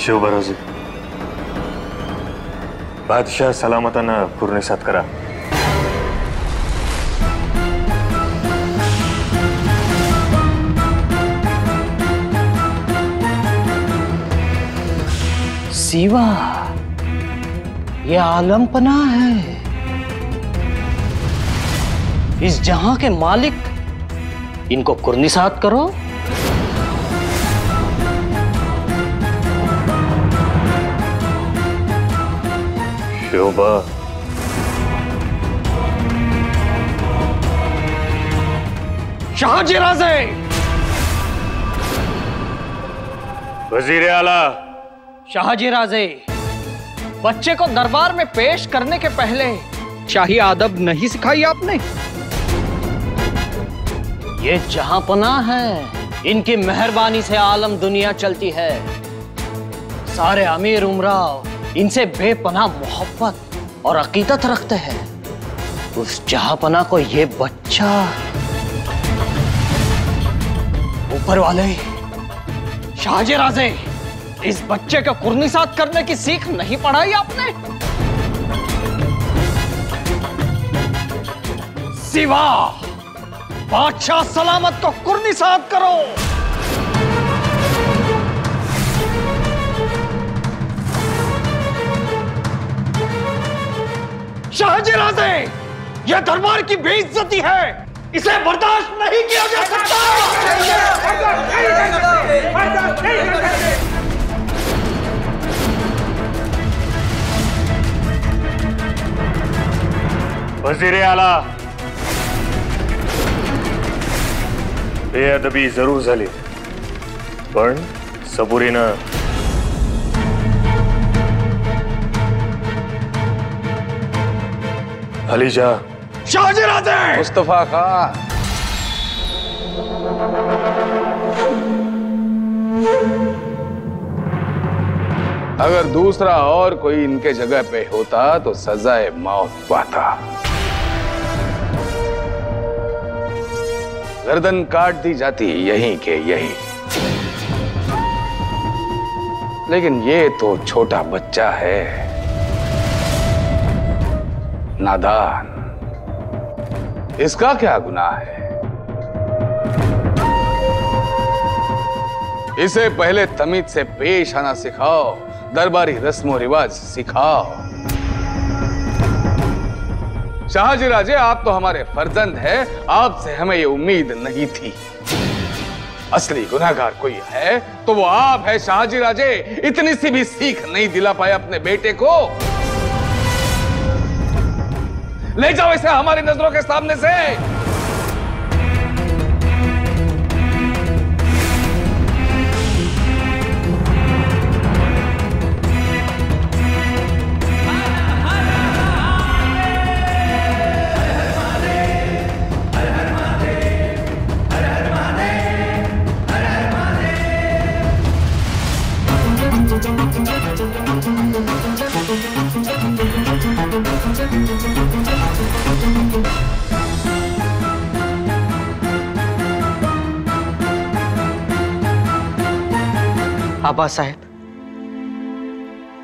शिवबरोजी बादशाह सलामतानं कुर्निसात करा. सिवा, ये आलमपना है. इस जहां के मालिक, इनको कुर्निसात करो. शोभा, शाहजी राजे, वजीर आला. शाहजी राजे, बच्चे को दरबार में पेश करने के पहले शाही आदब नहीं सिखाई आपने? ये जहांपना है, इनकी मेहरबानी से आलम दुनिया चलती है. सारे अमीर उमराव इनसे बेपनाह मोहब्बत और अकीदत रखते हैं. उस जहांपना को ये बच्चा, ऊपर वाले शाहजी राजे, इस बच्चे को कुर्निसात करने की सीख नहीं पढ़ाई आपने? सिवा, बादशाह सलामत को कुर्निसात करो. शाहजी राजे, यह दरबार की बेइज्जती है, इसे बर्दाश्त नहीं किया जा सकता. वजीर आला, बेअदबी जरूर झाली, पण सबुरीनं. अलीजा. शाहजी राजे. मुस्तफा खान, अगर दूसरा और कोई इनके जगह पे होता तो सजाए मौत पाता. गर्दन काट दी जाती यहीं के यहीं. लेकिन ये तो छोटा बच्चा है, नादान. इसका क्या गुनाह है? इसे पहले तमीज से पेश आना सिखाओ, दरबारी रस्मो रिवाज सिखाओ. शाहजी राजे, आप तो हमारे फर्जंद हैं, आपसे हमें ये उम्मीद नहीं थी. असली गुनाहगार कोई है तो वो आप है शाहजी राजे. इतनी सी भी सीख नहीं दिला पाए अपने बेटे को. ले जाओ इसे हमारी नजरों के सामने से. आबासाहेब,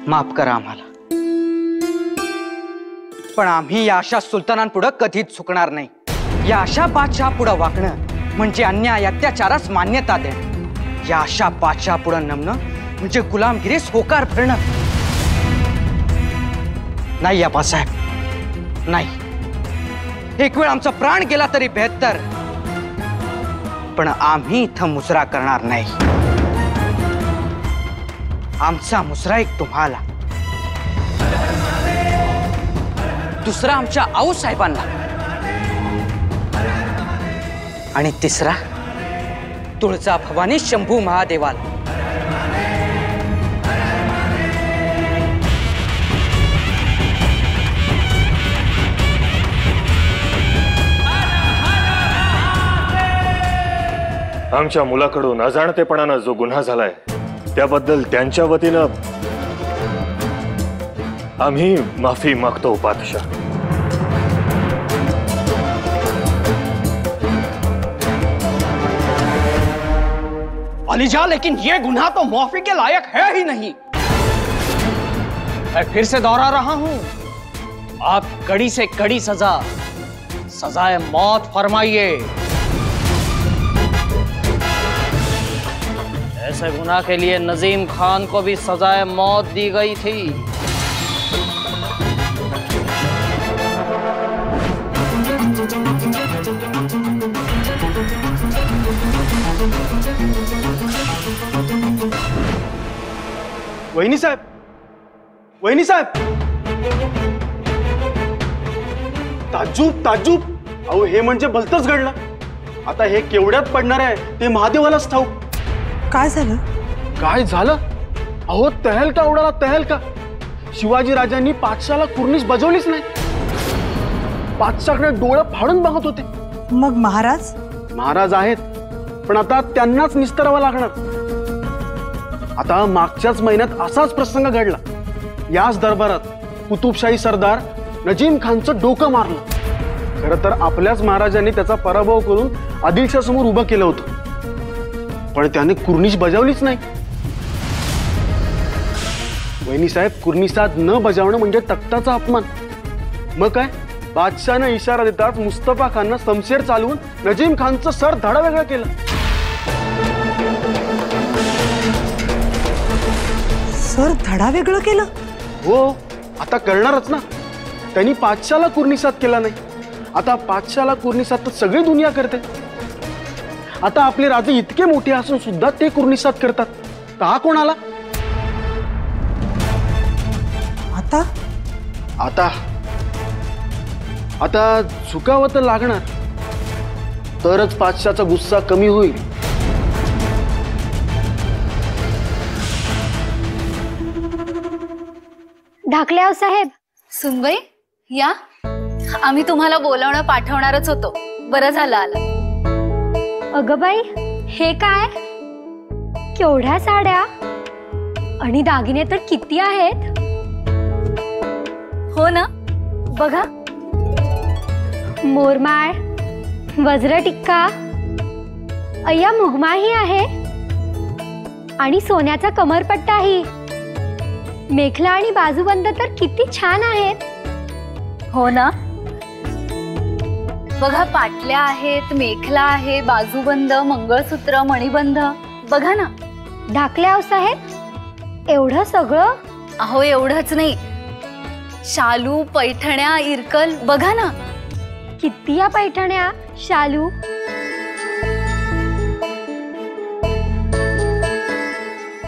माफ करा आम्हाला, पण आम्ही या अशा सुलतानांपुढे कधीच झुकणार नाही. या अशा बादशहापुढे वागणं म्हणजे अन्याय अत्याचारास मान्यता देणं. या अशा बादशहापुढे नमणं म्हणजे गुलामगिरीस होकार भरणं. नाही आबासाहेब, नाही. एक वेळ आमचा प्राण गेला तरी बेहत्तर, पण आम्ही इथं मुजरा करणार नाही. आमचा मुजरा एक तुम्हाला, दुसरा आमच्या आऊसाहेबांना, आणि तिसरा तुळजा भवानी शंभू महादेवाला. आमच्या मुलाकडून अजाणतेपणानं जो गुन्हा झालाय त्याबद्दल त्यांच्या वतीनं आम्ही माफी मागतो बादशाह. अलीजा, लेकिन ये गुनाह तो माफी के लायक है ही नहीं. मैं फिर से दोहरा रहा हूं, आप कड़ी से कड़ी सजा, सजाए मौत फरमाइए। ऐसे गुनाह के लिए नजीम खान को भी सजाए मौत दी गई थी। वहिनी साहेब, वहिनी साहेब, ताज्जुब ताज्जुब, अहो हे म्हणजे भलतंच घडलं। आता हे केवढ्यात पडणार आहे ते महादेवालाच ठाऊक। काय झालं? काय झालं? अहो तहलका उडाला, तहलका। शिवाजी राजांनी पातशाला कुर्निश बजावलीच नाही। पातशाकडे डोळं फाडून बघत होते। मग महाराज? महाराज आहेत, पण आता त्यांनाच निस्तरावं लागणार। आता मागच्याच महिन्यात असाच प्रसंग घडला। याच दरबारात कुतुबशाही सरदार नजीम खानचं डोकं मारलं। खरं तर आपल्याच महाराजांनी त्याचा पराभव करून आदिलशाह समोर उभं केलं होतं, पण त्याने कुर्निश बजावलीच नाही। वहिनी साहेब, कुर्निशात न बजावणं म्हणजे तख्ताचा अपमान। मग काय, बादशाहनं इशारा देताच मुस्तफा खाननं शमशेर चालवून नजीम खानचं सर धडावेगळं केलं। सर धडा वेगळं केलं? हो, आता करणारच ना। त्यांनी पातशाला कुर्निशात केला नाही, आता पातशाला कुर्निशात तर सगळी दुनिया करते। आता आपले राजे इतके मोठे असून सुद्धा ते कुर्निशात करतात, तर हा कोण आला? आता आता आता झुकावं तर लागणार, तरच पातशाचा गुस्सा कमी होईल। ढाकल्याव साहेब, सुनबाई या, आम्ही तुम्हाला बोलावणं पाठवणारच होतो, बरं झालं आलं। अगं बाई, हे काय? केवढ्या साड्या आणि दागिने तर किती आहेत? हो ना, बघा, मोरमाळ, वज्र टिक्का, अय्या मुगमाही आहे आणि सोन्याचा कमरपट्टाही। मेखला आणि बाजूबंद तर किती छान आहेत। हो ना, बघा, पाटल्या आहेत, मेखला आहे, बाजूबंद, मंगळसूत्र, मणिबंध, बघा ना। ढाकल्याव साहेब, एवढं सगळं? अहो एवढंच नाही, शालू, पैठण्या, इरकल, बघा ना किती या पैठण्या, शालू।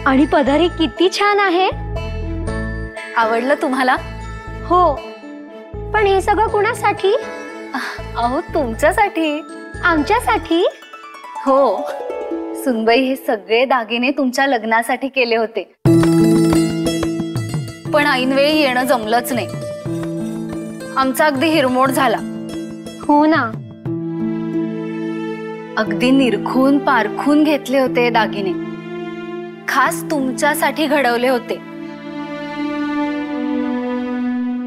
आणि पदरी किती छान आहे। आवडलं तुम्हाला? हो, पण हे सगळं कुणासाठी? अहो तुमच्यासाठी, आमच्यासाठी। हो सुनबाई, हे सगळे दागिने तुमच्या लग्नासाठी केले होते, पण ऐनवेळी येणं जमलंच नाही। आमचा अगदी हिरमोड झाला। हो ना, अगदी निरखून पारखून घेतले होते दागिने, खास तुमच्यासाठी घडवले होते,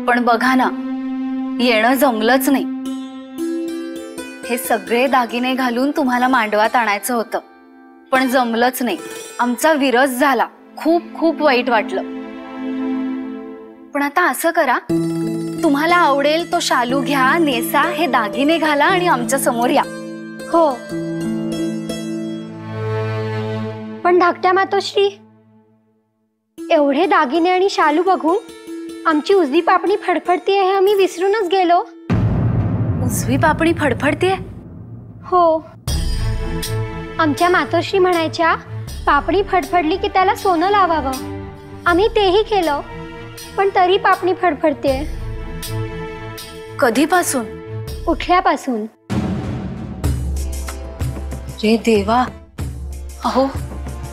पण बघा ना, येणं जमलंच नाही। हे सगळे दागिने घालून तुम्हाला मांडवात आणायचं होतं, पण जमलंच नाही। आमचा विरस झाला, खूप खूप वाईट वाटलं। पण आता असं करा, तुम्हाला आवडेल तो शालू घ्या, नेसा, हे दागिने घाला आणि आमच्या समोर या। हो, पण धाकट्या मातोश्री, एवढे दागिने आणि शालू बघून आमची उजवी पापणी फडफडतीये हे आम्ही विसरूनच गेलो। उजवी पापणी फडफडतीये? हो, आमच्या मातोश्री म्हणायच्या, पापणी फडफडली की त्याला सोनं लावावं। आम्ही तेही केलं, पण तरी पापणी फडफडतीये। कधीपासून? उठल्यापासून। रे देवा, अहो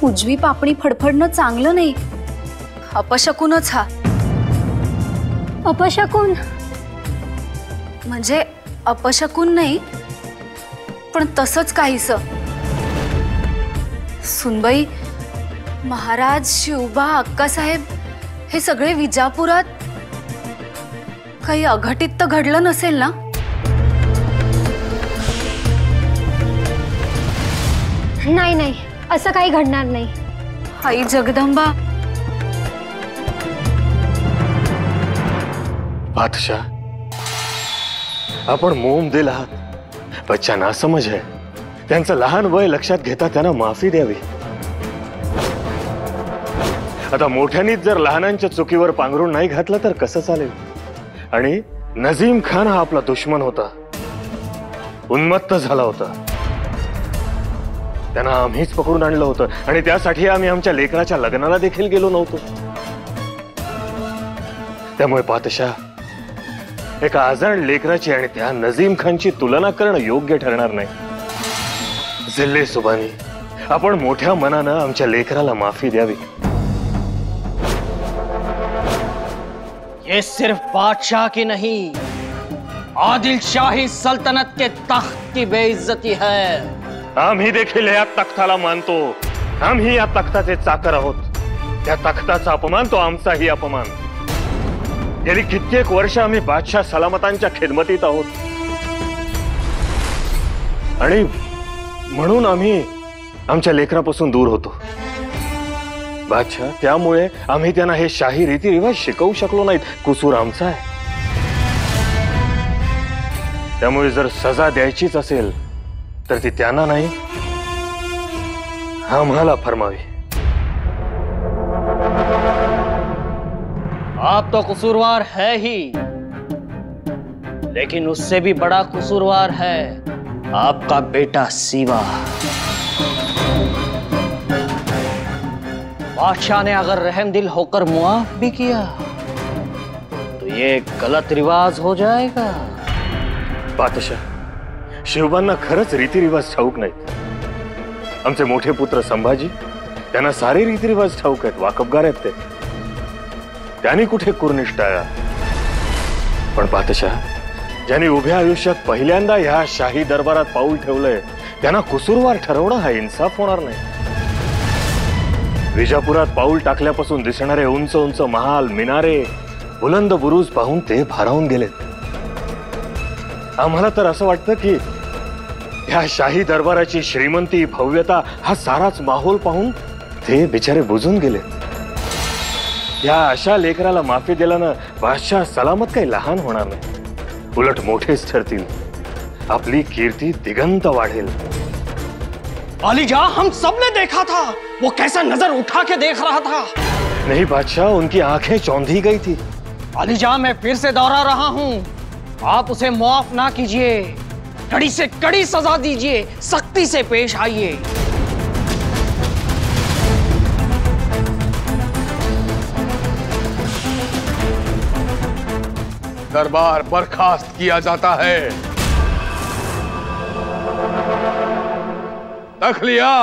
उजवी पापणी फडफडणं चांगलं नाही, अपशकुनच हा। अपशकुन म्हणजे अपशकुन नाही, पण तसंच काहीसं। सुनबाई, महाराज, शिवबा, अक्कासाहेब हे सगळे विजापुरात, काही अघटित तर घडलं नसेल ना? नाही नाही, असं काही घडणार नाही। आई जगदंबा, बादशाह, आपण मोम दिल आहात. बच्चा नासमज आहे. त्यांचं लहान वय लक्षात घेता त्यांना माफी द्यावी. आता मोठ्यांनीच जर लहानांच्या चुकीवर पांघरून नाही घातलं तर कसं चालेल? आणि नजीम खान हा आपला दुश्मन होता, उन्मत्त झाला होता. त्यांना आम्हीच पकडून आणलं होतं आणि त्यासाठी आम्ही आमच्या लेकराच्या लग्नाला देखील गेलो नव्हतो. त्यामुळे बादशाह, एका आजाड लेकराची आणि त्या नजीम खानची तुलना करणं योग्य ठरणार नाही. जिल्ले सुबानी, आपण मोठ्या मनानं आमच्या लेकराला माफी द्यावी. ये सिर्फ बादशाह की नहीं, आदिल शाही सल्तनत के तख्त की बेइज्जती है. आम्ही देखील या तख्ताला मानतो. आम्ही या तख्ताचे चाकर आहोत. त्या तख्ताचा अपमान तो आमचाही अपमान. गेली कित्येक वर्ष आम्ही बादशाह सलामतांच्या खिदमतीत आहोत आणि म्हणून आम्ही आमच्या लेकरापासून दूर होतो. बादशाह, त्यामुळे आम्ही त्यांना हे शाही रीतिरिवाज शिकवू शकलो नाहीत. कुसूर आमचा आहे. त्यामुळे जर सजा द्यायचीच असेल तर ती त्यांना नाही, आम्हाला फरमावी. आप तो कसूरवार है ही, लेकिन उससे भी बड़ा कसूरवार है आपका बेटा सीवा. बादशाह ने अगर रहमदिल होकर मुआफ भी किया तो ये गलत रिवाज हो जाएगा. बादशाह, शिवबांना खरंच रीतिरिवाज ठाऊक नाहीत. आमचे मोठे पुत्र संभाजी, त्यांना सारे रीतिरिवाज ठाऊक आहेत, वाकबगार आहेत ते. त्यांनी कुठे कुर्निष्ठ आहे. पण बादशाह, ज्यांनी उभ्या आयुष्यात पहिल्यांदा ह्या शाही दरबारात पाऊल ठेवलंय त्यांना कुसूरवार ठरवणं हा इन्साफ होणार नाही. विजापुरात पाऊल टाकल्यापासून दिसणारे उंच उंच महाल, मिनारे, बुलंद बुरुज पाहून ते भारावून गेलेत. आम्हाला तर असं वाटतं की ह्या शाही दरबाराची श्रीमंती, भव्यता हा साराच माहोल पाहून ते बिचारे बुजून गेलेत. या अशा लेकराला माफी दिल्यानं बादशाह सलामत काही लहान होणार नाही, उलट मोठेच ठरतील. आपली कीर्ती दिगंत वाढेल. अलीजा, हम सबने देखा था वो कैसा नजर उठा के देख रहा था. नहीं बादशाह, उनकी आंखें चौंधी गई थी. अलीजा, मैं फिर से दोहरा रहा हूं, आप उसे माफ ना कीजिए. कड़ी से कड़ी सजा दीजिए, सख्ती से पेश आइए. दरबार बर्खास्त किया जाता है. तखलिया.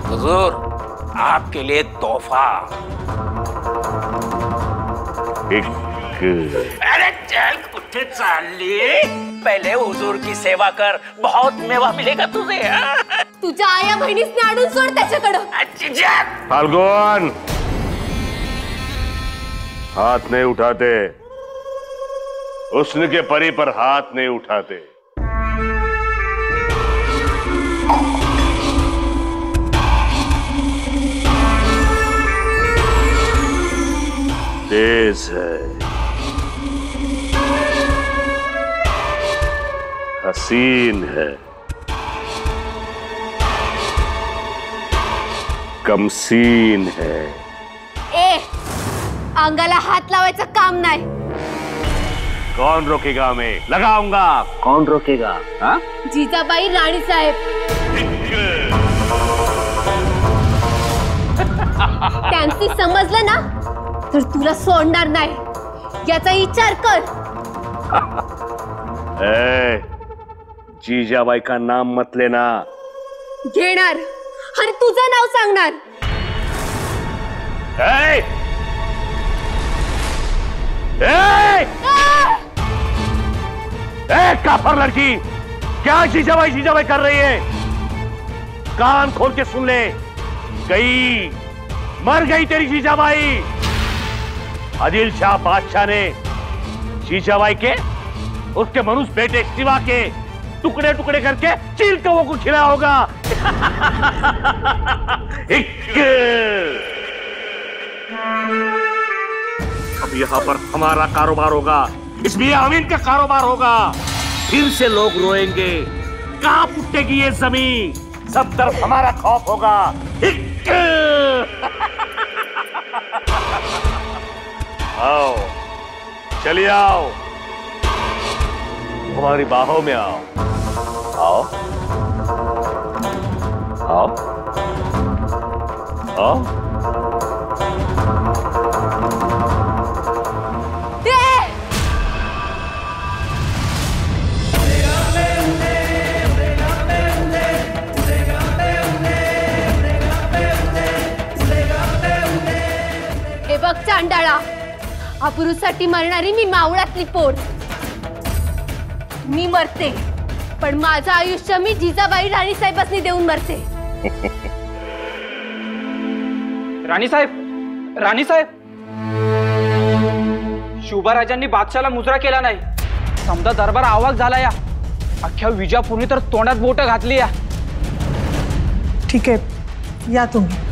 हुजूर, आपके लिए तोहफा. अरे चल, कुठे चालली? पहले हुजूर की सेवा कर, बहुत मेवा मिलेगा तुझे. तुझ्या आया बहिणीसने आणून सोड त्याच्याकडं. फाल्गुन, हाथ नहीं उठाते. हुस्न के परी पर हाथ नहीं उठाते. तेज है, हसीन है, कमसीन है. ए, अंगाला हात लावायचं काम नाही. कौन रोकेगा? मैं लगाऊंगा. कौन रोकेगा? हाँ? जिजाबाई राणी साहेब. त्यांची समजलं ना तर तुला सोडणार नाही, याचा विचार कर. ए, जीजाबाई का नाम मत लेना. घेणार आणि तुझं नाव सांगणार. ए! ए! ए, काफर लड़की, क्या जीजाबाई जीजाबाई कर रही है? कान खोल के सुन ले. गई, मर गई तेरी जीजाबाई. आदिल शाह बादशाह ने जीजाबाई के उसके मनुष्य बेटे शिवा के टुकड़े टुकड़े करके चील कौवों को खिलाया होगा. अब यहां पर हमारा कारोबार होगा, इसमें अमीन का कारोबार होगा. फिर से लोग रोएंगे, कांप उठेगी ये जमीन, सब तरफ हमारा खौफ होगा. आओ, चलिए आओ, हमारी बाहों में आओ. आओ आओ आओ. हे बघ चांडाळा, अपुरूसाठी मरणारी मी मावळातली पोर. मी मरते, पण माझं आयुष्य मी जिजाबाई राणी साहेबांनी देऊन मरते. राणी साहेब, राणी साहेब, शिवबाराजांनी बादशाला मुजरा केला नाही. समजा दरबार आवाज झाला या. अख्ख्या विजापूरनी तर तोंडात बोट घातली या. ठीक आहे, या तुम्ही.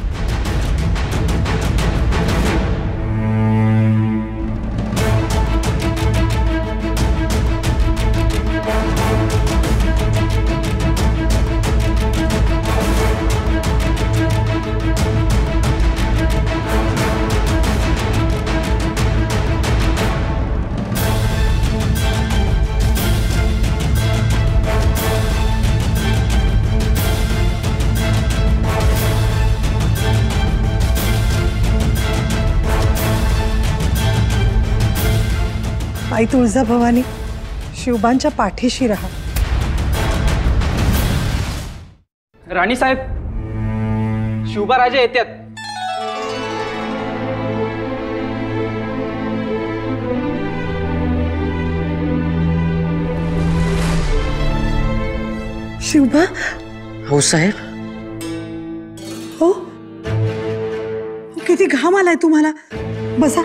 आई तुळजाभवानी, शिवबांच्या पाठीशी राहा. राणी साहेब, शिवबाराजे येतात. शिवबा. हो साहेब. हो, किती घाम आलाय तुम्हाला. बसा.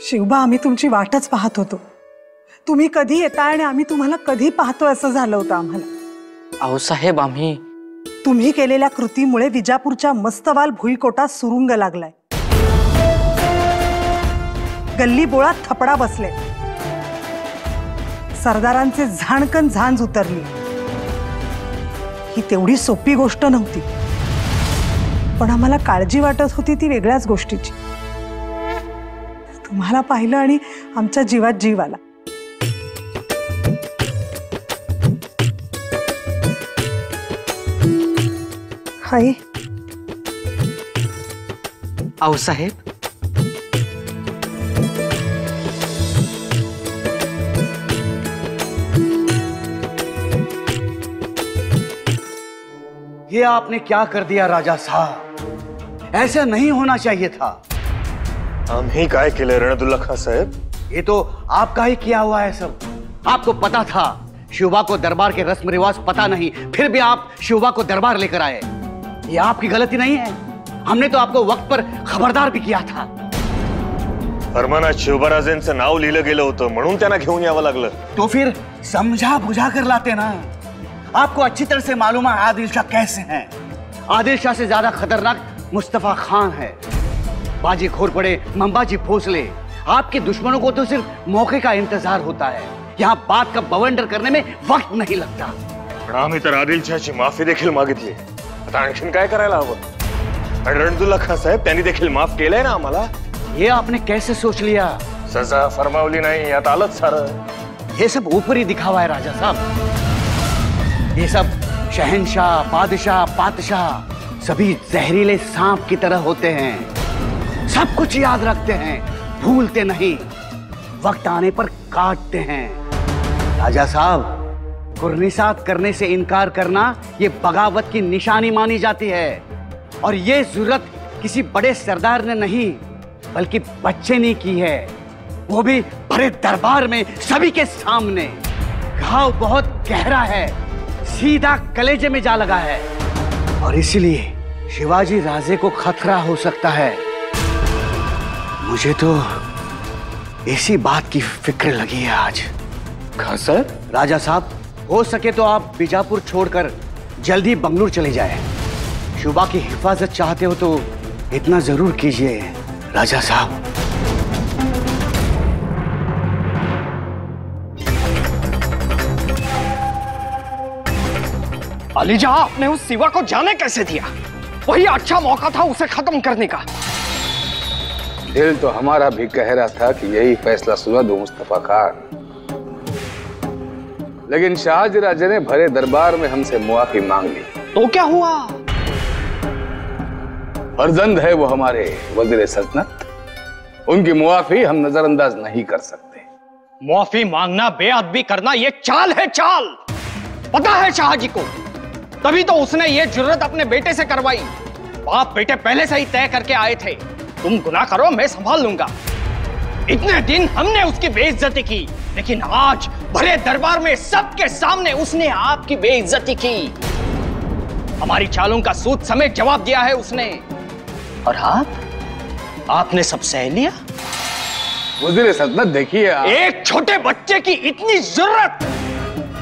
शिवबा, आम्ही तुमची वाटच पाहत होतो. तुम्ही कधी येताय आणि आम्ही तुम्हाला कधी पाहतोय असं झालं होतं आम्हाला. अहो साहेब, आम्ही तुम्ही केलेल्या कृतीमुळे विजापूरच्या मस्तवाल भुईकोटात सुरुंग लागलाय. गल्ली बोळात थपडा बसले. सरदारांचे झाणकन झांज उतरली. ही तेवढी सोपी गोष्ट नव्हती, पण आम्हाला काळजी वाटत होती ती वेगळ्याच गोष्टीची. तुम्हाला पाहिलं आणि आमच्या जीवात जीव आला. हाय. आओ साहेब, ये आपने क्या कर दिया राजा साहब? ऐसा नहीं होना चाहिए था. हम ही काय केले रणदुल्ला खां साहब? ये तो आपका ही किया हुआ है सब. आपको पता था शिवबा को दरबार के रस्म रिवाज पता नहीं, फिर भी आप शिवबा को दरबार लेकर आए. ये आपकी गलती नहीं है. हमने तो आपको वक्त पर खबरदार भी किया था. फरमानात शिवबाराजेंचं नाव लिहिलं गेलं होतं म्हणून त्यांना घेऊन यावं लागलं. तो फिर समझा बुझा कर लाते ना. आपको अच्छी तरह से मालूम है आदिल शाह कैसे हैं. आदिल शाह से ज्यादा खतरनाक मुस्तफा खान है. बाजी खोर पड़े, मंबाजी भोसले. आपके दुश्मनों को तो सिर्फ मौके का इंतजार होता है. यहाँ बात का बवंडर करने में वक्त नहीं लगता. पण आम्ही तर आदिलशाहची माफी देखील मागितली. आता आणखीन काय करायला हवं? आणि रणदुल्ला खान साहेब त्यांनी देखील माफ केलंय ना आम्हाला. ये आपने कैसे सोच लिया? सजा फरमावली नाही, यात आलंच सारं. ये सब ऊपरी दिखावा है राजा साहब. ये सब शहंशाह, बादशाह, पातशाह सभी जहरीले सांप की तरह होते हैं. सब कुछ याद रखते हैं, भूलते नहीं, वक्त आने पर काटते हैं. राजा साहब, कुर्निसात करने से इनकार करना ये बगावत की निशानी मानी जाती है. और ये जरूरत किसी बड़े सरदार ने नहीं बल्कि बच्चे ने की है, वो भी बड़े दरबार में सभी के सामने. घाव बहुत गहरा है, सीधा कलेजे में जा लगा है, और इसलिए शिवाजी राजे को खतरा हो सकता है. मुझे तो इसी बात की फिक्र लगी है आज. खान साहब, राजा साहब, हो सके तो आप बीजापुर छोड़कर जल्दी बंगलुरु चले जाएं. शुभा की हिफाजत चाहते हो तो इतना जरूर कीजिए राजा साहब. अलीजा, आपने उस सिवा को जाने कैसे दिया? वही अच्छा मौका था उसे खत्म करने का. दिल तो हमारा भी कह रहा था कि यही फैसला सुना दो मुस्तफा खान, लेकिन शाहजी राजे ने भरे दरबार में हमसे मुआफी मांग ली. तो क्या हुआ? फर्जंद है वो हमारे वजीर सल्तनत, उनकी मुआफी हम नजरअंदाज नहीं कर सकते. मुआफी मांगना, बेअदबी करना, ये चाल है, चाल. पता है शाहजी को, तभी तो उसने ये जुर्रत अपने बेटे से करवाई. बाप बेटे पहले से ही तय करके आए थे, तुम गुनाह करो मैं संभाल लूंगा. इतने दिन हमने उसकी बेइज्जती की, लेकिन आज भरे दरबार में सबके सामने उसने आपकी बेइज्जती की. हमारी चालों का सूद समेत जवाब दिया है उसने. और आपने सब सह लिया. वजीर सल्तनत, देखिए एक छोटे बच्चे की इतनी जरूरत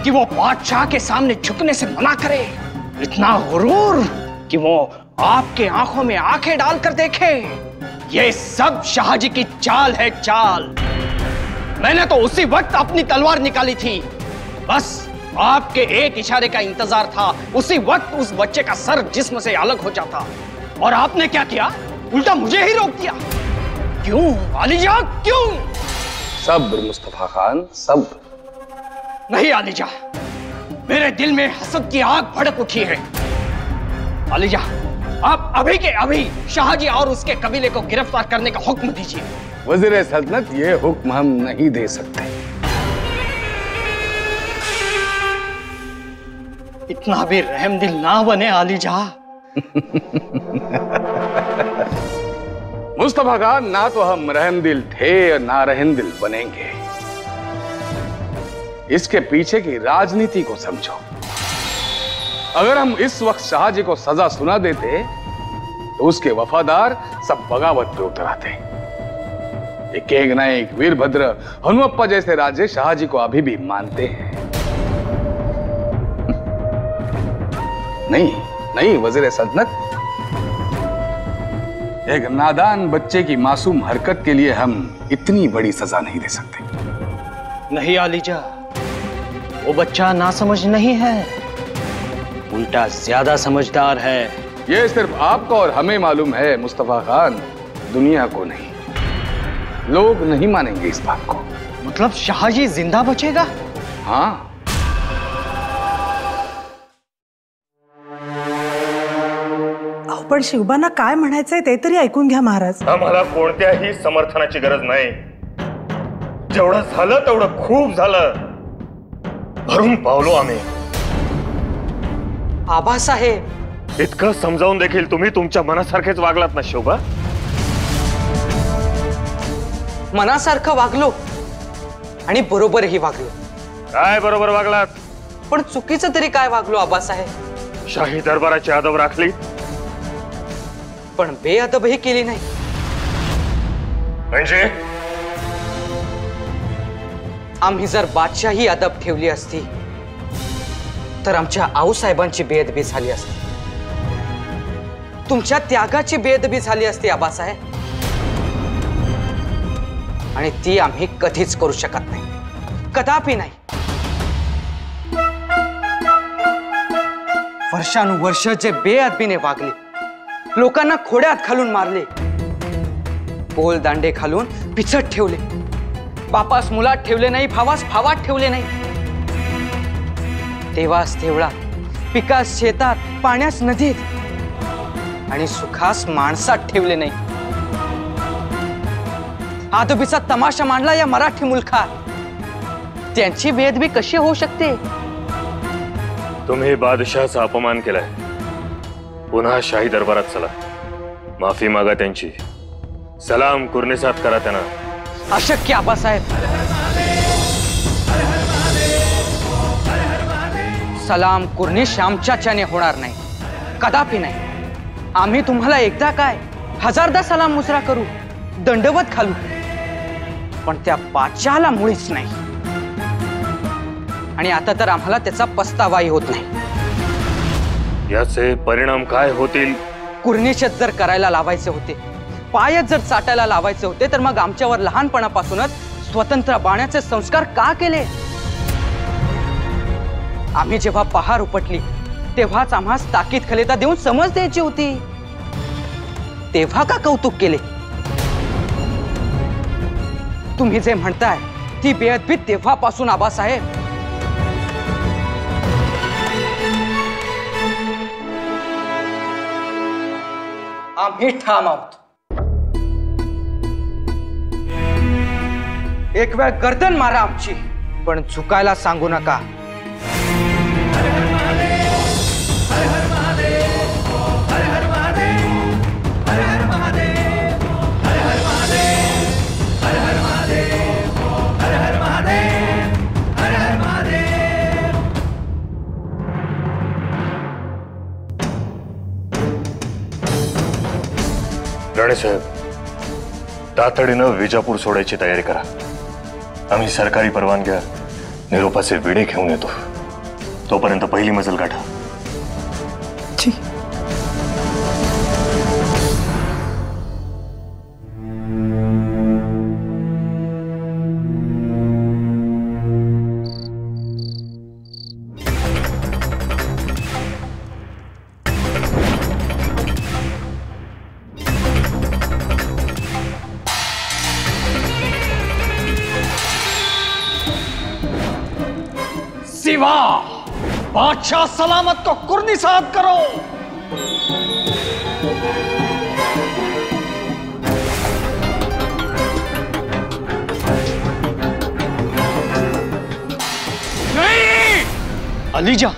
कि वो बादशाह के सामने झुकने से मना करे, इतना गुरूर कि वो आपके आंखों में आंखें डालकर देखे, ये सब शाहजी की चाल है, चाल. मैंने तो उसी वक्त अपनी तलवार निकाली थी, बस आपके एक इशारे का इंतजार था. उसी वक्त उस बच्चे का सर जिस्म से अलग हो जाता, और आपने क्या किया? उल्टा मुझे ही रोक दिया. क्यों अलीजा, क्यों? सब्र मुस्तफा खान, सब्र. नहीं अलीजा, मेरे दिल में हसद की आग भड़क उठी है. अलीजा, आप अभी के अभी शाहजी और उसके कबीले को गिरफ्तार करने का हुक्म दीजिए. वजीर सल्तनत, ये हुक्म हम नहीं दे सकते. इतना भी रहमदिल ना बने अलीजा. मुस्तफा खान, ना तो हम रहमदिल थे और ना रहमदिल बनेंगे. इसके पीछे की राजनीति को समझो. अगर हम इस वक्त शाहजी को सजा सुना देते तो उसके वफादार सब बगावत पे उतर आते. एक नायक, वीरभद्र, हनुमप्पा जैसे राजे शाहजी को अभी भी मानते हैं. नहीं नहीं वजीर सल्तनत, एक नादान बच्चे की मासूम हरकत के लिए हम इतनी बड़ी सजा नहीं दे सकते. नहीं अलीजा, वो बच्चा नासमझ नहीं है, उल्टा ज्यादा समझदार है. ये सिर्फ आपको और हमें मालूम है मुस्तफा खान, दुनिया को नहीं. लोग नहीं मानेंगे इस बात को. मतलब शाहजी जिंदा बचेगा? हाँ. पण शिवबांना काय म्हणायचंय ते तरी ऐकून घ्या महाराज. आम्हाला कोणत्याही समर्थनाची गरज नाही. जेवढं झालं तेवढं खूप झालं. भरून पावलो आम्ही. आबासाहेब, इतकं समजावून देखील तुम्ही तुमच्या मनासारखेच वागलात ना शोभा. मनासारखं वागलो आणि बरोबरही वागलो. काय बरोबर वागलात? पण चुकीचं तरी काय वागलो आबासाहेब? शाही दरबाराची अदब राखली, पण बेअदबही केली नाही. म्हणजे आम्ही जर बादशाही अदब ठेवली असती तर आमच्या आऊसाहेबांची बेअदबी झाली असती. तुमच्या त्यागाची बेअदबी झाली असती आबासाहेब, आणि ती आम्ही कधीच करू शकत नाही, कदापि नाही. वर्षानुवर्ष जे बेअदबीने वागले, लोकांना खोड्यात घालून मारले, बोल दांडे घालून पिचट ठेवले, बापास मुलात ठेवले नाही, भावास भावात ठेवले नाही, देवास देवळात, पिकास शेतात, पाण्यास नदीत आणि सुखास माणसात ठेवले नाही. आदबीचा तमाशा मांडला या मराठी मुलखात. त्यांची बेअदबी कशी होऊ शकते? तुम्ही बादशाहचा अपमान केलाय. पुन्हा शाही दरबारात चला, माफी मागा त्यांची, सलाम कुर्निसात करा त्यांना. अशक्य आबासाहेब. सलाम कुर्निश आमच्याच्याने होणार नाही, कदापि नाही. आम्ही तुम्हाला एकदा काय हजारदा सलाम मुजरा करू, दंडवत घालू, पण त्या बादशाहाला मुळीच नाही. आणि आता तर आम्हाला त्याचा पस्तावाही होत नाही. याचे परिणाम काय होतील? कुर्निशच जर करायला लावायचे होते, पायच जर चाटायला लावायचे होते, तर मग आमच्यावर लहानपणापासूनच स्वतंत्र बाण्याचे संस्कार का केले? आम्ही जेव्हा पहार उपटली तेव्हाच आम्हास ताकीद खलेता देऊन समज द्यायची होती. तेव्हा का कौतुक केले? तुम्ही जे म्हणताय ती बेअदबी तेव्हापासून आबासाहेब. आम्ही ठाम आहोत. एक वेळ गर्दन मारा आमची, पण झुकायला सांगू नका. राणेसाहेब, तातडीनं विजापूर सोडायची तयारी करा. आम्ही सरकारी परवानग्या निरोपाचे विडे घेऊन येतो. तोपर्यंत पहिली मजल गाठा. सिवा, बादशाह सलामत को कुर्निसात करो. नहीं! ELISA,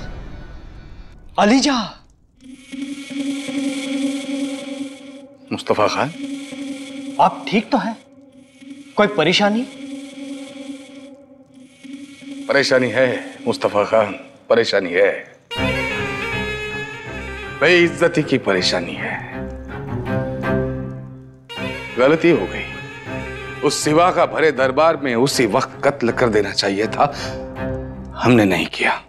ELISA. मुस्तफा खान, आप ठीक तो हैं? कोई परेशानी? परेशानी है मुस्तफा खान, परेशानी है. बेइज्जती की परेशानी है. गलती हो गई. उस सिवा का भरे दरबार में उसी वक्त कत्ल कर देना चाहिए था. हमने नहीं किया.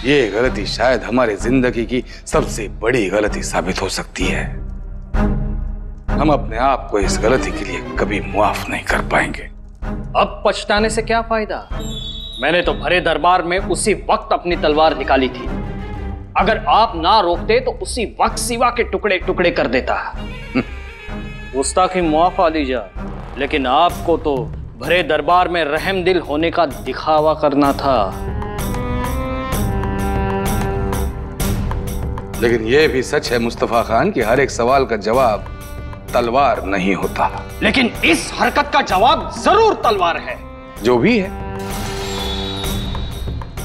ये गलती शायद हमारी जिंदगी की सबसे बड़ी गलती साबित हो सकती है. हम अपने आप को इस गलती के लिए कभी मुआफ नहीं कर पाएंगे. अब पछताने से क्या फायदा? मैंने तो भरे दरबार में उसी वक्त अपनी तलवार निकाली थी. अगर आप ना रोकते तो उसी वक्त सिवा के टुकड़े टुकड़े कर देता. गुस्ताखी मुआफ अलीजा, लेकिन आपको तो भरे दरबार में रहमदिल होने का दिखावा करना था. लेकिन यह भी सच है मुस्तफा खान कि हर एक सवाल का जवाब तलवार नहीं होता. लेकिन इस हरकत का जवाब जरूर तलवार है. जो भी है,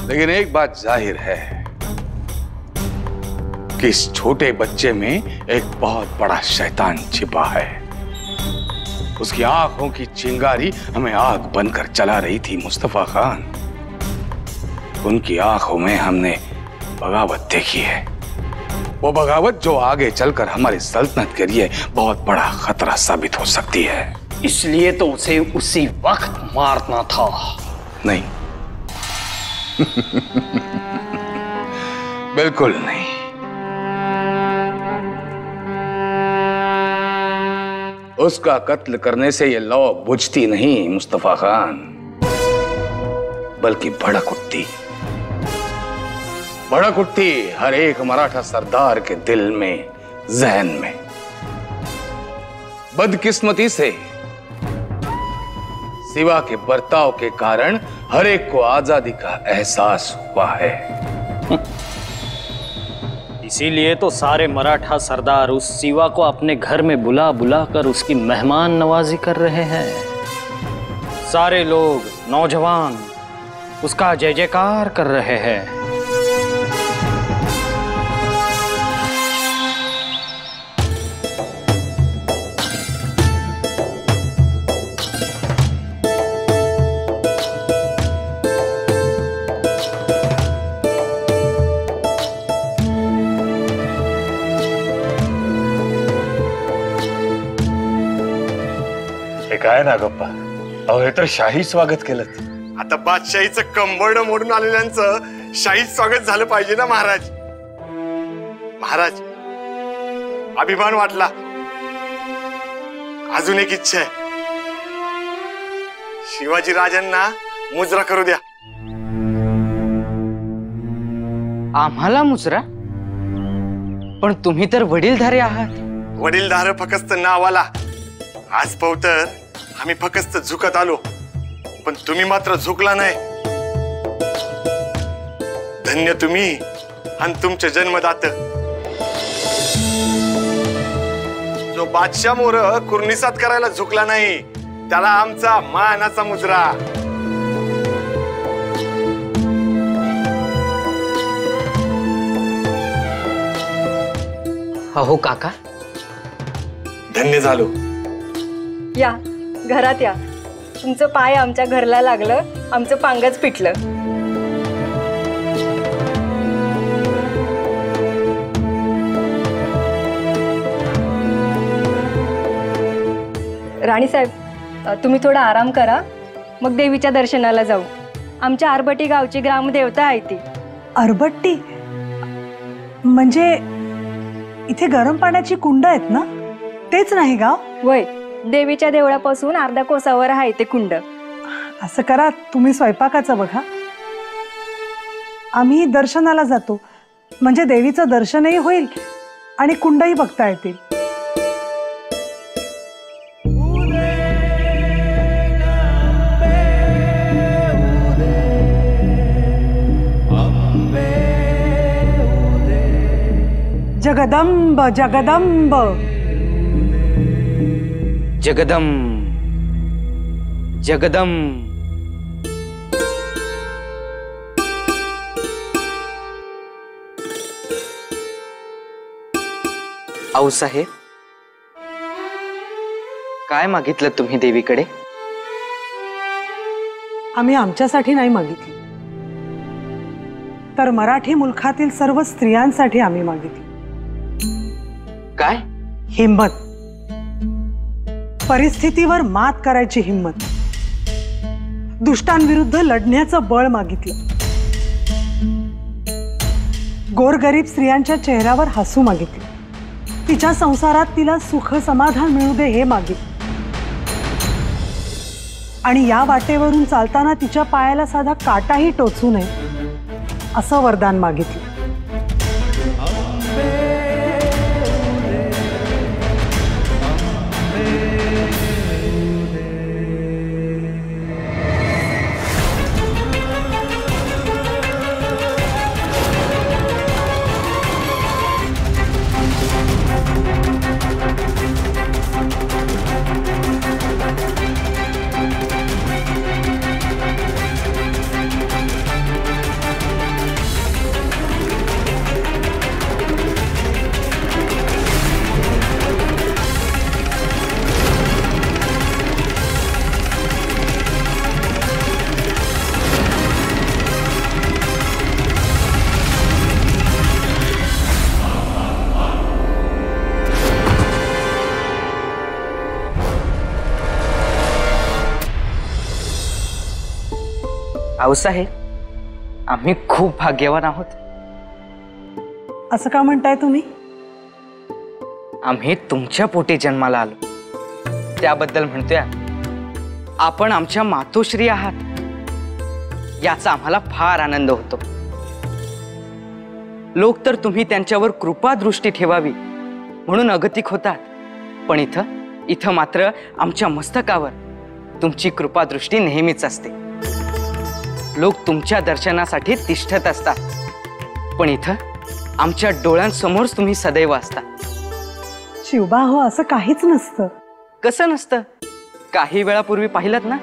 लेकिन एक बात जाहिर है कि इस छोटे बच्चे में एक बहुत बड़ा शैतान छिपा है. उसकी आंखों की चिंगारी हमें आग बनकर चला रही थी मुस्तफा खान. उनकी आंखों में हमने बगावत देखी है. वो बगावत जो आगे चलकर हमारी सल्तनत के लिए बहुत बड़ा खतरा साबित हो सकती है. इसलिए तो उसे उसी वक्त मारना था. नहीं. बिल्कुल नहीं. उसका कत्ल करने से ये लौ बुझती नहीं मुस्तफा खान, बल्कि भड़क उठती. भड़क उठती हर एक मराठा सरदार के दिल में, जहन में। बदकिस्मती से शिवा के बर्ताव के कारण हर एक को आजादी का एहसास हुआ है। इसीलिए तो सारे मराठा सरदार उस शिवा को अपने घर में बुला बुला कर उसकी मेहमान नवाजी कर रहे हैं। सारे लोग, नौजवान उसका जय जयकार कर रहे हैं। काय नागप्पा, अहो हे तर शाही स्वागत केलं। आता बादशाहीचं कंबरड मोडून आलेल्यांचं शाही स्वागत झालं पाहिजे ना महाराज। महाराज, अभिमान वाटला। अजून एक इच्छा आहे, शिवाजी राजांना मुजरा करू द्या। आम्हाला मुजरा? पण तुम्ही तर वडीलधारे आहात। वडीलधार फक्त नावाला, आज पवतर आम्ही फक्त झुकत आलो, पण तुम्ही मात्र झुकला नाही। धन्य तुम्ही आणि तुमचे जन्मदात। जो बादशाह मोर कुर्निसात करायला झुकला नाही, त्याला आमचा मानाचा मुजरा। अहो काका, धन्य झालो। या घरात या, तुमचं पाय आमच्या घरला लागलं, आमचं पांगच पिटलं। राणी साहेब, तुम्ही थोडा आराम करा, मग देवीच्या दर्शनाला जाऊ। आमच्या आरबटी गावची ग्रामदेवता आहे ती। अरबट्टी म्हणजे इथे गरम पाण्याची कुंड आहेत ना, तेच नाही गाव? वय, देवीच्या देवळापासून अर्धा कोसावर आहे ते कुंड। असं करा, तुम्ही स्वयंपाकाचं बघा, आम्ही दर्शनाला जातो, म्हणजे देवीचं दर्शनही होईल आणि कुंडही बघता येतील। जगदंब जगदंब जगदम जगदम। आऊसाहेब, काय मागितलं तुम्ही देवीकडे? आम्ही आमच्यासाठी नाही मागितली, तर मराठी मुलखातील सर्व स्त्रियांसाठी आम्ही मागितली। काय? हिम्मत, परिस्थितीवर मात करायची हिम्मत, दुष्टांविरुद्ध लढण्याचं बळ मागितलं। गोरगरीब स्त्रियांच्या चेहऱ्यावर हसू मागितलं, तिच्या संसारात तिला सुख समाधान मिळू दे हे मागितलं, आणि या वाटेवरून चालताना तिच्या पायाला साधा काटाही टोचू नये असं वरदान मागितलं। आऊसाहेब, आम्ही खूप भाग्यवान आहोत। असं का म्हणताय तुम्ही? आम्ही तुमच्या पोटी जन्माला आलो, त्याबद्दल म्हणतोय। आपण आमच्या मातोश्री आहात, याचा आम्हाला फार आनंद होतो। लोक तर तुम्ही त्यांच्यावर कृपा दृष्टी ठेवावी म्हणून अगतिक होतात, पण इथं मात्र आमच्या मस्तकावर तुमची कृपा दृष्टी नेहमीच असते. लोक तुमच्या दर्शनासाठी तिष्ठत असतात, पण इथं आमच्या डोळ्यांसमोर तुम्ही सदैव असता. शिवबा हो, असं काहीच नसतं. कसं नसतं? काही वेळापूर्वी पाहिलं ना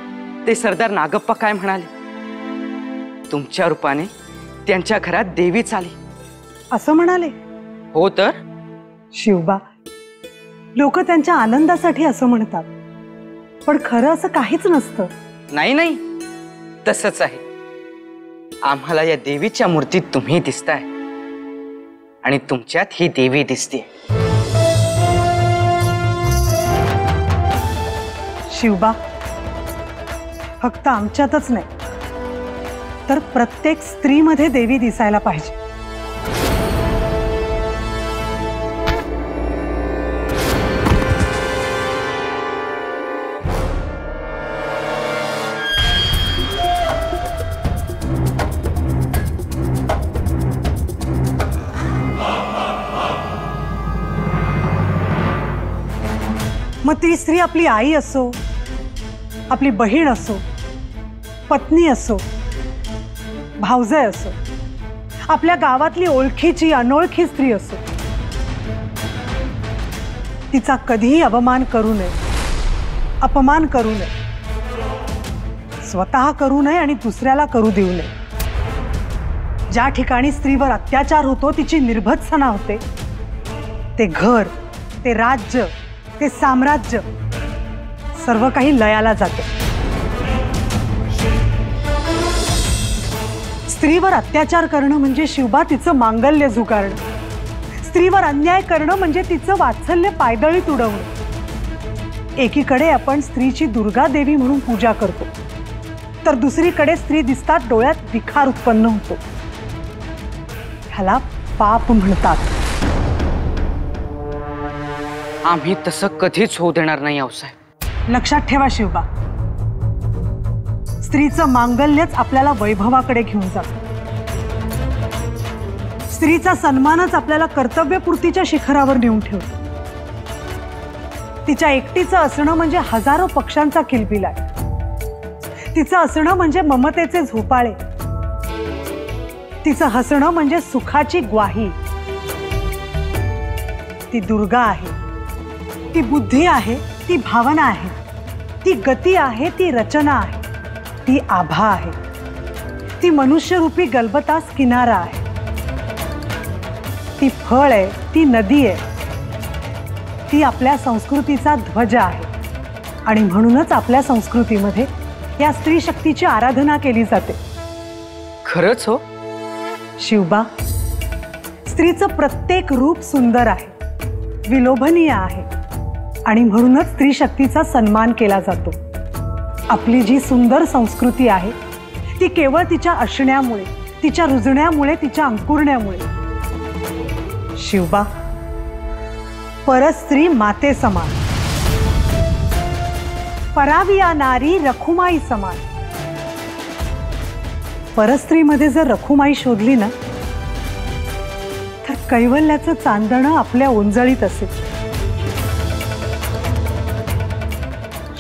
ते सरदार नागप्पा काय म्हणाले? तुमच्या रूपाने त्यांच्या घरात देवीच आली असं म्हणाले. हो तर शिवबा, लोक त्यांच्या आनंदासाठी असं म्हणतात, पण खरं असं काहीच नसतं. नाही, तसंच आहे. आम्हाला या देवीच्या मूर्तीत तुम्ही दिसताय आणि तुमच्यात ही देवी दिसते. शिवबा, फक्त आमच्यातच नाही तर प्रत्येक स्त्रीमध्ये देवी दिसायला पाहिजे. मग ती स्त्री आपली आई असो, आपली बहीण असो, पत्नी असो, भावजय असो, आपल्या गावातली ओळखीची अनोळखी स्त्री असो, तिचा कधीही अवमान करू नये, अपमान करू नये, स्वतः करू नये आणि दुसऱ्याला करू देऊ नये. ज्या ठिकाणी स्त्रीवर अत्याचार होतो, तिची निर्भत्सना होते, ते घर, ते राज्य, ते साम्राज्य सर्व काही लयाला जाते. स्त्रीवर अत्याचार करणं म्हणजे शिवबा तिचं मांगल्य झुगारणं. स्त्रीवर अन्याय करणं म्हणजे तिचं वात्सल्य पायदळीत उडवणं. एकीकडे आपण स्त्रीची दुर्गा देवी म्हणून पूजा करतो, तर दुसरीकडे स्त्री दिसतात डोळ्यात विखार उत्पन्न होतो. ह्याला पाप म्हणतात. आम्ही तसं कधीच होऊ देणार नाही आऊसाहेब. लक्षात ठेवा शिवबा, स्त्रीचं मांगल्यच आपल्याला वैभवाकडे घेऊन जातं. स्त्रीचा सन्मानच आपल्याला कर्तव्यपूर्तीच्या शिखरावर नेऊन ठेवतो. तिच्या एकटीचं असणं म्हणजे हजारो पक्षांचा किलबिल आहे. तिचं असणं म्हणजे ममतेचे झोपाळे. तिचं हसणं म्हणजे सुखाची ग्वाही. ती दुर्गा आहे, ती बुद्धी आहे, ती भावना आहे, ती गती आहे, ती रचना आहे, ती आभा आहे, ती मनुष्यरूपी गलबतास किनारा आहे, ती फळ आहे, ती नदी आहे, ती आपल्या संस्कृतीचा ध्वज आहे. आणि म्हणूनच आपल्या संस्कृतीमध्ये या स्त्री शक्तीची आराधना केली जाते. खरंच हो शिवबा, स्त्रीचं प्रत्येक रूप सुंदर आहे, विलोभनीय आहे, आणि म्हणूनच स्त्री शक्तीचा सन्मान केला जातो. आपली जी सुंदर संस्कृती आहे ती केवळ तिच्या असण्यामुळे, तिच्या रुजण्यामुळे, तिच्या अंकुरण्यामुळे. शिवबा, परस्त्री माते समान, पराविया नारी रखुमाई समान. परस्त्रीमध्ये जर रखुमाई शोधली ना तर कैवल्याचं चांदणं आपल्या ओंजळीत असेल.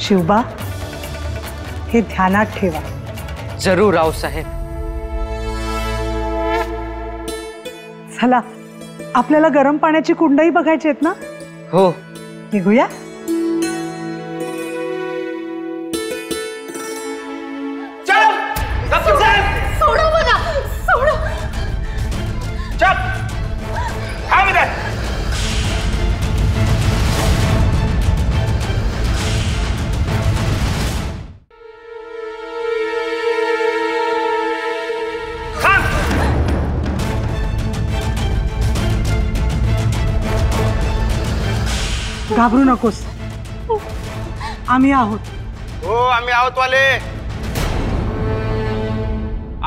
शिवबा, हे ध्यानात ठेवा. जरूर रावसाहेब. चला, आपल्याला गरम पाण्याची कुंडही बघायची आहेत ना? हो, निघूया. सोडा मला, सोडा. घाबरू नकोस, आम्ही आहोत. हो, आम्ही आहोत वाले.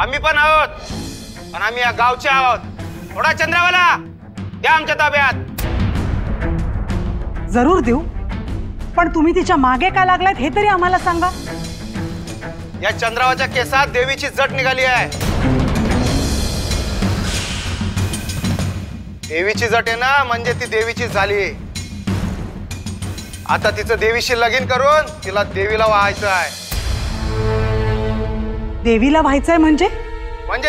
आम्ही पण आहोत, पण आम्ही या गावचे आहोत. थोडा चंद्रावाला द्या आमच्या ताब्यात. जरूर देऊ, पण तुम्ही तिच्या मागे का लागलात हे तरी आम्हाला सांगा. या चंद्रावाच्या केसात देवीची जट निघाली आहे. देवीची जट आहे ना, म्हणजे ती देवीची झाली. आता तिचं देवीशी लगीन करून तिला देवीला व्हायचं आहे. देवीला व्हायचंय म्हणजे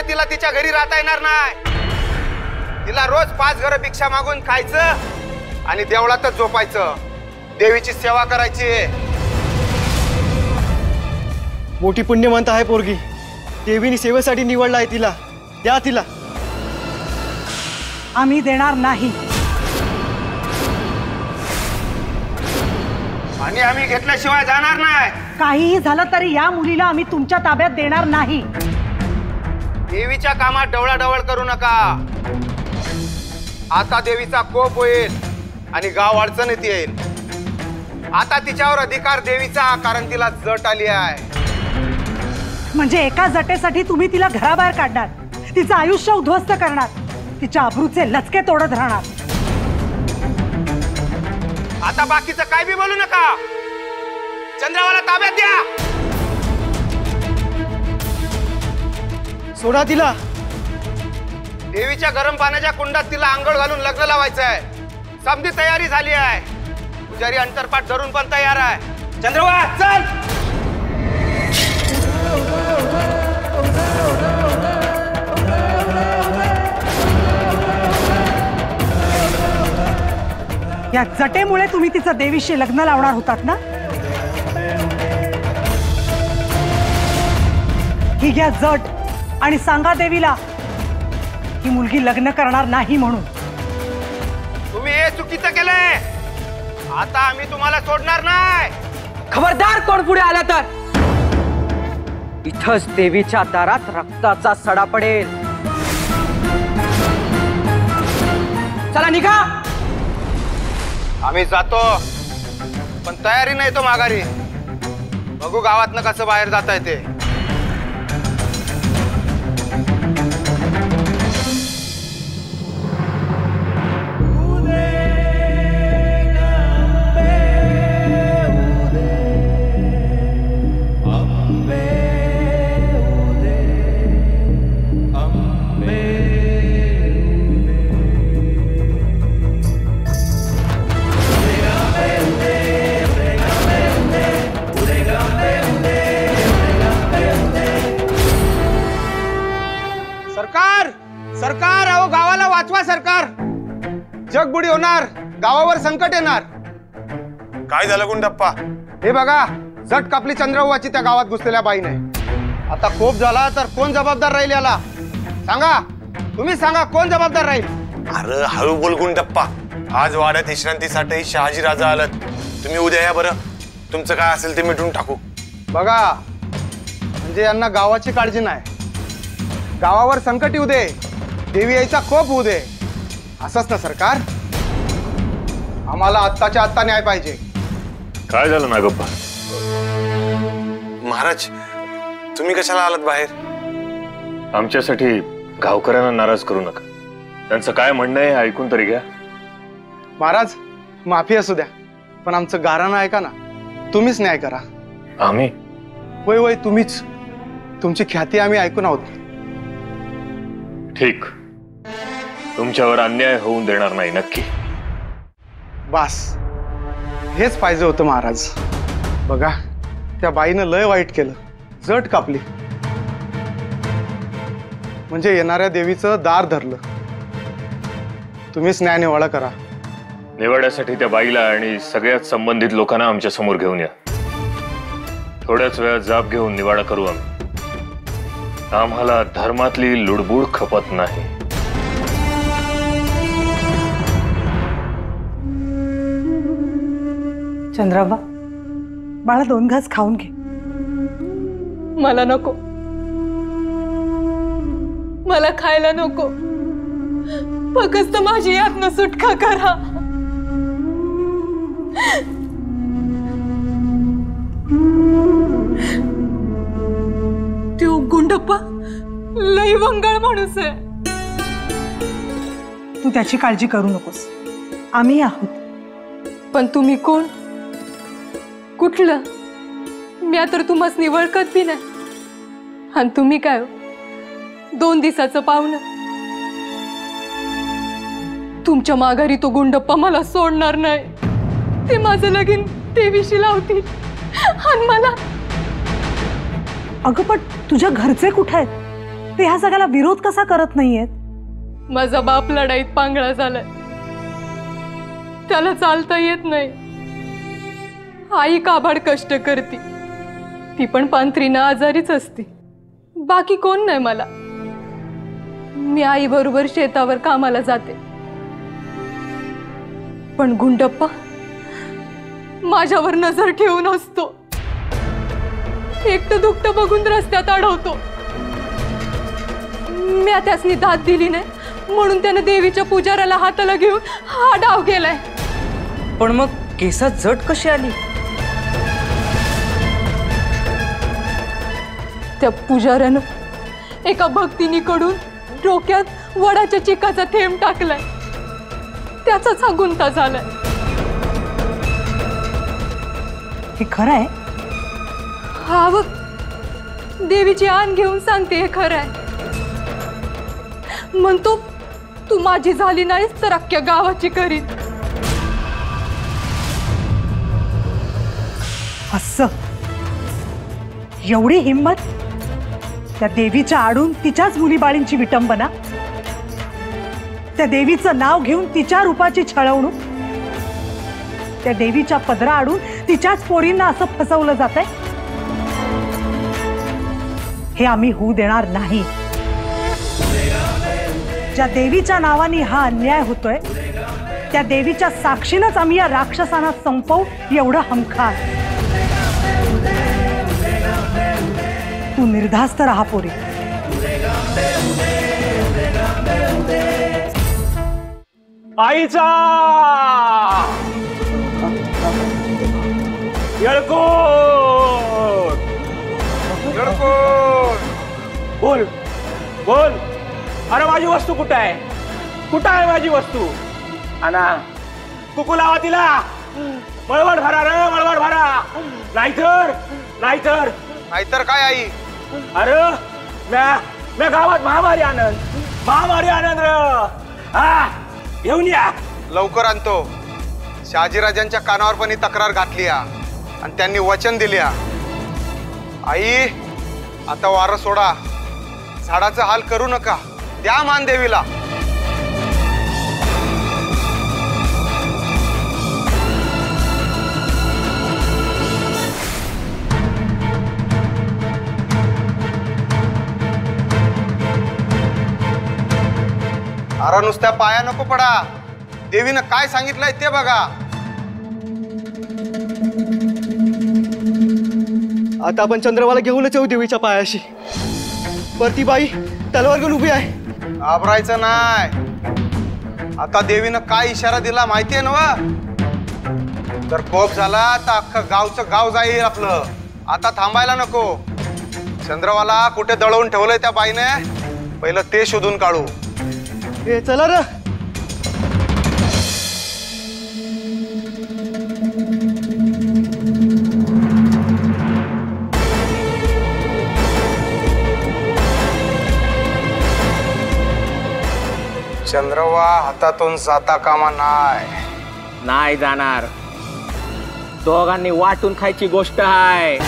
तिला तिच्या घरी राहता येणार नाही. तिला रोज 5 घरं भिक्षा मागून खायचं आणि देवळातच झोपायचं. देवीची सेवा करायची. मोठी पुण्यवंत आहे पोरगी. देवीने सेवेसाठी निवडला आहे तिला. द्या तिला. आम्ही देणार नाही. आणि आम्ही घेतल्याशिवाय जाणार नाही. काहीही झालं तरी या मुलीला आम्ही तुमच्या ताब्यात देणार नाही. देवीच्या कामात डवळाडवळ करू नका. आता देवीचा कोप होईल आणि गाव अडचणीत येईल. आता तिच्यावर अधिकार देवीचा, कारण तिला जट आली आहे. म्हणजे एका जटेसाठी तुम्ही तिला घराबाहेर काढणार, तिचं आयुष्य उद्ध्वस्त करणार, तिच्या अब्रूचे लचके तोडत राहणार. आता बाकीचं काय बी बोलू नका. चंद्रावाला ताब्यात द्या. सोडा तिला. देवीच्या गरम पाण्याच्या कुंडात तिला आंघोळ घालून लग्न लावायचं आहे. समधी तयारी झाली आहे. पुजारी अंतरपाठ धरून पण तयार आहे. चंद्रवा चल. या जटेमुळे तुम्ही तिचं देवीशी लग्न लावणार होतात ना? ही घ्या जट आणि सांगा देवीला ही मुलगी लग्न करणार नाही म्हणून. तुम्ही हे चुकीचं केलंय. आता आम्ही तुम्हाला सोडणार नाही. खबरदार कोण पुढे आला तर इथंच देवीच्या दारात रक्ताचा सडा पडेल. चला निघा. आम्ही जातो, पण तयारी नाही तो माघारी. बघू गावातनं कसं बाहेर जाता येते. सरकार अहो गावाला वाचवा. सरकार जगबुडी होणार. गावावर संकट येणार. काय झालं गुंडप्पा? हे बघा, जट कापली चंद्रवाची त्या गावात घुसलेल्या बाईने. आता खूप झाला तर कोण जबाबदार राहील याला? सांगा, तुम्ही सांगा कोण जबाबदार राहील? अरे हळू बोल गुंडप्पा. आज वाड्यात विश्रांतीसाठी शहाजी राजा आलात. तुम्ही उद्या या बरं. तुमचं काय असेल ते मिटून टाकू. बघा, म्हणजे यांना गावाची काळजी नाही. गावावर संकट येऊ दे, देवी यायचा कोप होऊ दे, असंच ना सरकार? आम्हाला आत्ताच्या आत्ता न्याय पाहिजे. काय झालं नागप्पा? महाराज, तुम्ही कशाला आलात बाहेर? आमच्यासाठी गावकऱ्यांना नाराज करू नका. त्यांचं काय म्हणणं आहे ऐकून तरी घ्या. महाराज, माफी असू द्या, पण आमचं गाराणं ऐका ना. तुम्हीच न्याय करा. आम्ही? होय होय, तुम्हीच. तुमची ख्याती आम्ही ऐकून आहोत. ठीक, तुमच्यावर अन्याय होऊन देणार नाही. नक्की. बस हेच पाहिजे होतं महाराज. बघा, त्या बाईनं लय वाईट केलं. जट कापली म्हणजे येणाऱ्या देवीचं दार धरलं. तुम्हीच न्याय निवाडा करा. निवाड्यासाठी त्या बाईला आणि सगळ्याच संबंधित लोकांना आमच्या समोर घेऊन या. थोड्याच वेळात जाब घेऊन निवाडा करू आम्ही. आम्हाला धर्मातली लुडबुड खपत नाही. चंद्राबा, बाळा 2 घास खाऊन घे. मला नको, मला खायला नको. फक्त माझी यातनं सुटका करा. तो गुंडप्पा लई वंगाळ माणूस आहे. तू त्याची काळजी करू नकोस. आम्ही आहोत. पण तुम्ही कोण? कुठलं? मी तर तुम्हास निवळकत बी नाही. आणि तुम्ही काय हो? 2 दिवसाचं पाहुणं. तुमच्या माघारी तो गुंडप्पा मला सोडणार नाही. ते माझं लगीन देवीशी लावतील आणि मला. अगं पण तुझ्या घरचे कुठे आहेत? ते ह्या सगळ्याला विरोध कसा करत नाहीयेत? माझा बाप लढाईत पांगळा झालाय, त्याला चालता येत नाही. आई काबाड कष्ट करते, ती पण पांथरीनं आजारीच असते. बाकी कोण नाही मला. मी आई बरोबर शेतावर कामाला जाते. पण गुंडप्पा माझ्यावर नजर ठेवून असतो. एकटं दुखतं बघून रस्त्यात अडवतो. मी त्यासनी दाद दिली नाही म्हणून त्यानं देवीच्या पुजाऱ्याला हाताला घेऊन हा डाव केलाय. पण मग केसात जट कशी आली? त्या पुजाऱ्यानं एका भक्तिनीकडून डोक्यात वडाच्या चिकाचा थेंब टाकलाय. त्याचाच हा गुंता झालाय. हे खरं आहे? हा व देवीची आण घेऊन सांगते हे खरं आहे. म्हणतो तू माझी झाली नाहीस तर अख्ख्या गावाची करीत. असं एवढी हिंमत? त्या देवीच्या आडून तिच्याच मुलीबाळींची विटंबना, त्या देवीचं नाव घेऊन तिच्या रूपाची छळवणूक, त्या देवीच्या पदरा आडून तिच्याच पोरींना असं फसवलं जातंय. हे आम्ही होऊ देणार नाही. ज्या देवीच्या नावाने हा अन्याय होतोय त्या देवीच्या साक्षीनच आम्ही या राक्षसांना संपवू एवढं हमखास. तू निर्धास्त राहा पोरी. आईचा येळकोट बोल बोल. अरे माझी वस्तू कुठं आहे? कुठं आहे माझी वस्तू? आणा कुकू लावा तिला. मळवट भरा रे, मळवट भरा. नाहीतर नाहीतर नाहीतर काय आई? अरे मैं गावात महामारी आनंद र. हा येऊन या लवकर आणतो. शहाजीराजांच्या कानावर पण ही तक्रार घातली आणि त्यांनी वचन दिले. आई आता वारं सोडा, झाडाचा हाल करू नका. द्या मान देवीला. अरे नुसत्या पाया नको पडा. देवीनं काय सांगितलंय ते बघा. आता आपण चंद्रवाला घेऊनच येऊ देवीच्या पायाशी. परती बाई तलवार घेऊन उभी आहे. घाबरायचं नाही. आता देवीनं काय इशारा दिला माहितीये ना? जर कोप झाला तर अख्खं गावचं गाव जाईल आपलं. आता थांबायला नको. चंद्रवाला कुठे दळवून ठेवलंय त्या बाईने, पहिलं ते शोधून काढू. ए चला रे. चंद्रवा हातातून जाता कामा नाही जाणार. दोघांनी वाटून खायची गोष्ट आहे.